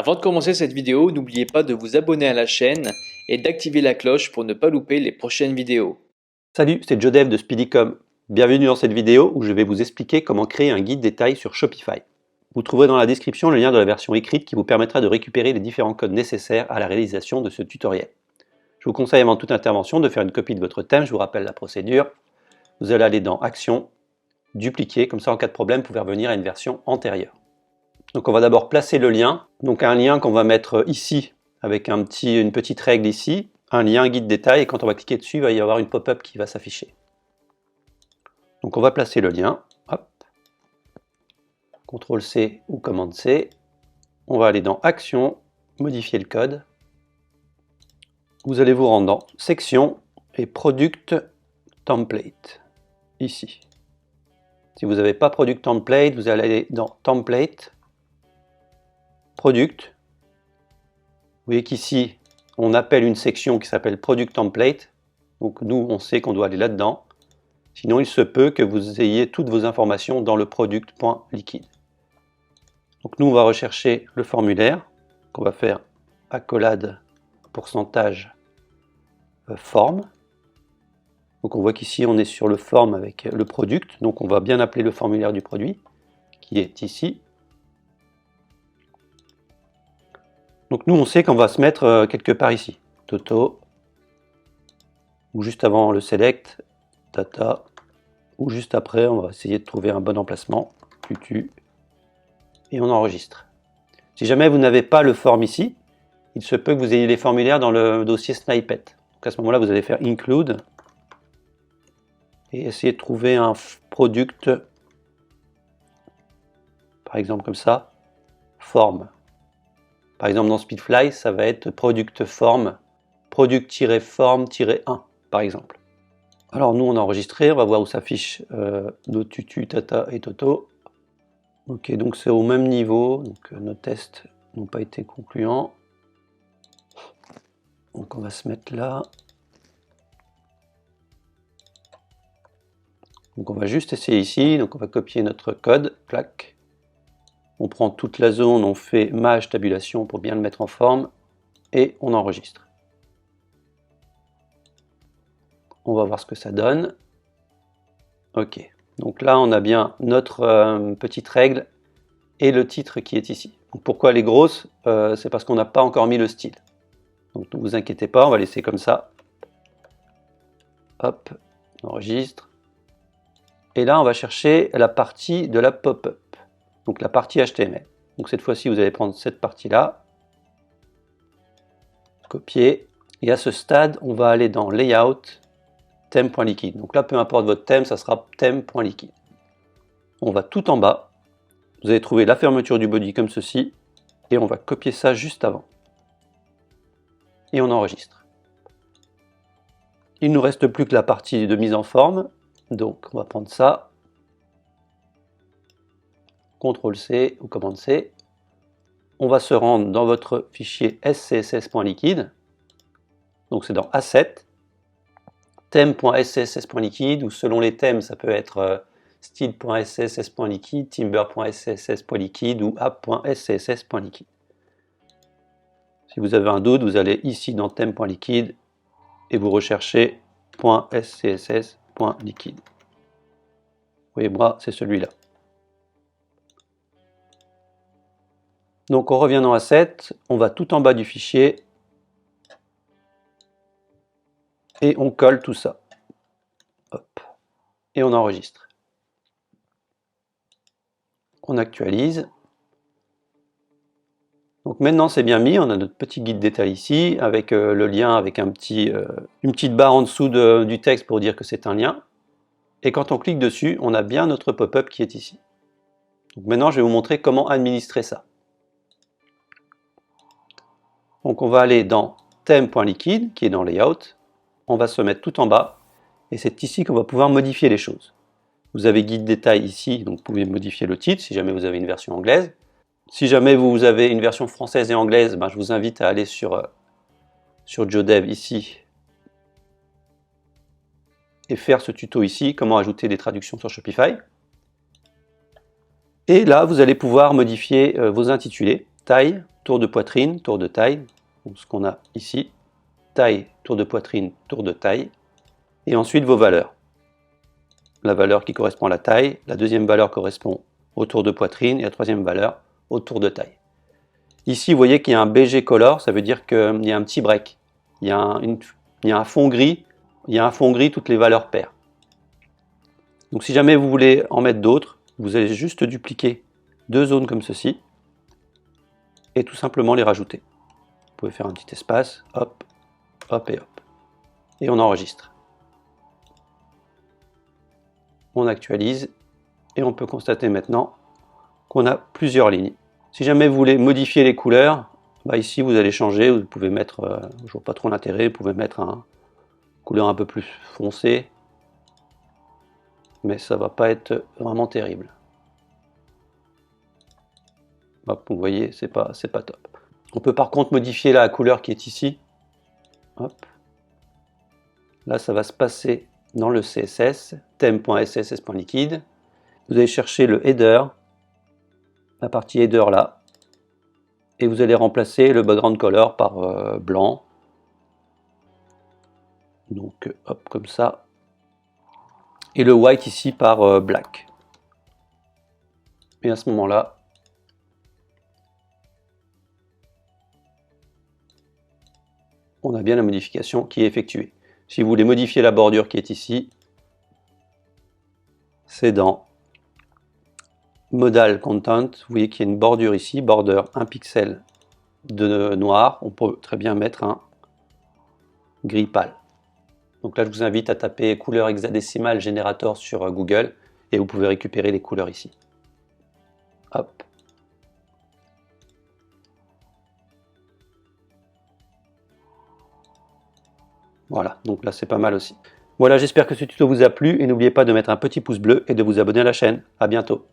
Avant de commencer cette vidéo, n'oubliez pas de vous abonner à la chaîne et d'activer la cloche pour ne pas louper les prochaines vidéos. Salut, c'est Joe Dev de Speedycom. Bienvenue dans cette vidéo où je vais vous expliquer comment créer un guide détail sur Shopify. Vous trouverez dans la description le lien de la version écrite qui vous permettra de récupérer les différents codes nécessaires à la réalisation de ce tutoriel. Je vous conseille avant toute intervention de faire une copie de votre thème, je vous rappelle la procédure. Vous allez aller dans Action, Dupliquer, comme ça en cas de problème, vous pouvez revenir à une version antérieure. Donc on va d'abord placer le lien, donc un lien qu'on va mettre ici avec une petite règle ici, un lien guide détail, et quand on va cliquer dessus, il va y avoir une pop-up qui va s'afficher. Donc on va placer le lien, hop, CTRL C ou commande C, on va aller dans Action, modifier le code, vous allez vous rendre dans Section et Product Template, ici. Si vous n'avez pas Product Template, vous allez aller dans Template, Product. Vous voyez qu'ici, on appelle une section qui s'appelle Product Template. Donc nous, on sait qu'on doit aller là-dedans. Sinon, il se peut que vous ayez toutes vos informations dans le product.liquide. Donc nous, on va rechercher le formulaire. On va faire accolade pourcentage forme. Donc on voit qu'ici, on est sur le form avec le product. Donc on va bien appeler le formulaire du produit, qui est ici. Donc nous, on sait qu'on va se mettre quelque part ici. Toto, ou juste avant le select, data, ou juste après, on va essayer de trouver un bon emplacement, tutu, et on enregistre. Si jamais vous n'avez pas le form ici, il se peut que vous ayez les formulaires dans le dossier snippet. Donc à ce moment-là, vous allez faire include, et essayer de trouver un product, par exemple comme ça, form. Par exemple, dans Speedfly, ça va être product form, product-form-1, par exemple. Alors nous, on a enregistré, on va voir où s'affichent nos tutu, tata et toto. Ok, donc c'est au même niveau, donc nos tests n'ont pas été concluants. Donc on va se mettre là. Donc on va juste essayer ici, donc on va copier notre code, clac. On prend toute la zone, on fait maj tabulation pour bien le mettre en forme, et on enregistre. On va voir ce que ça donne. Ok, donc là on a bien notre petite règle et le titre qui est ici. Donc pourquoi elle est grosse? C'est parce qu'on n'a pas encore mis le style. Donc ne vous inquiétez pas, on va laisser comme ça. Hop, on enregistre. Et là on va chercher la partie de la pop-up. Donc la partie HTML. Donc cette fois-ci, vous allez prendre cette partie-là, copier, et à ce stade, on va aller dans Layout, thème.liquide. Donc là, peu importe votre thème, ça sera thème.liquide. On va tout en bas, vous allez trouver la fermeture du body comme ceci, et on va copier ça juste avant. Et on enregistre. Il ne nous reste plus que la partie de mise en forme, donc on va prendre ça, CTRL C ou commande C. On va se rendre dans votre fichier scss.liquide. Donc c'est dans Asset, thème.scss.liquide, ou selon les thèmes, ça peut être style.scss.liquide, timber.scss.liquide ou app.scss.liquide. Si vous avez un doute, vous allez ici dans thème.liquide et vous recherchez .scss.liquide. Vous voyez, moi, c'est celui-là. Donc on revient dans Asset, on va tout en bas du fichier et on colle tout ça. Hop. Et on enregistre. On actualise. Donc maintenant c'est bien mis, on a notre petit guide détail ici avec le lien avec une petite barre en dessous du texte pour dire que c'est un lien. Et quand on clique dessus, on a bien notre pop-up qui est ici. Donc maintenant je vais vous montrer comment administrer ça. Donc on va aller dans thème.liquide qui est dans Layout, on va se mettre tout en bas et c'est ici qu'on va pouvoir modifier les choses. Vous avez guide détail ici, donc vous pouvez modifier le titre si jamais vous avez une version anglaise. Si jamais vous avez une version française et anglaise, je vous invite à aller sur Joe Dev ici et faire ce tuto ici, comment ajouter des traductions sur Shopify. Et là, vous allez pouvoir modifier vos intitulés, taille, tour de poitrine, tour de taille, donc ce qu'on a ici, taille, tour de poitrine, tour de taille, et ensuite vos valeurs. La valeur qui correspond à la taille, la deuxième valeur correspond au tour de poitrine, et la troisième valeur au tour de taille. Ici, vous voyez qu'il y a un BG color, ça veut dire qu'il y a un petit break. Il y a un fond gris, toutes les valeurs paires. Donc si jamais vous voulez en mettre d'autres, vous allez juste dupliquer deux zones comme ceci, et tout simplement les rajouter. Vous pouvez faire un petit espace, hop, hop et hop. Et on enregistre. On actualise, et on peut constater maintenant qu'on a plusieurs lignes. Si jamais vous voulez modifier les couleurs, ici vous allez changer, vous pouvez mettre, je vois pas trop l'intérêt, vous pouvez mettre une couleur un peu plus foncée, mais ça va pas être vraiment terrible. Hop, vous voyez, c'est pas top. On peut par contre modifier la couleur qui est ici. Hop. Là, ça va se passer dans le CSS, theme.css.liquide. Vous allez chercher le header, la partie header là, et vous allez remplacer le background color par blanc. Donc, hop, comme ça. Et le white ici par black. Et à ce moment-là, on a bien la modification qui est effectuée. Si vous voulez modifier la bordure qui est ici, c'est dans Modal Content. Vous voyez qu'il y a une bordure ici, border 1 pixel de noir. On peut très bien mettre un gris pâle. Donc là, je vous invite à taper couleur hexadécimale Generator sur Google et vous pouvez récupérer les couleurs ici. Hop. Voilà, donc là c'est pas mal aussi. Voilà, j'espère que ce tuto vous a plu et n'oubliez pas de mettre un petit pouce bleu et de vous abonner à la chaîne. À bientôt.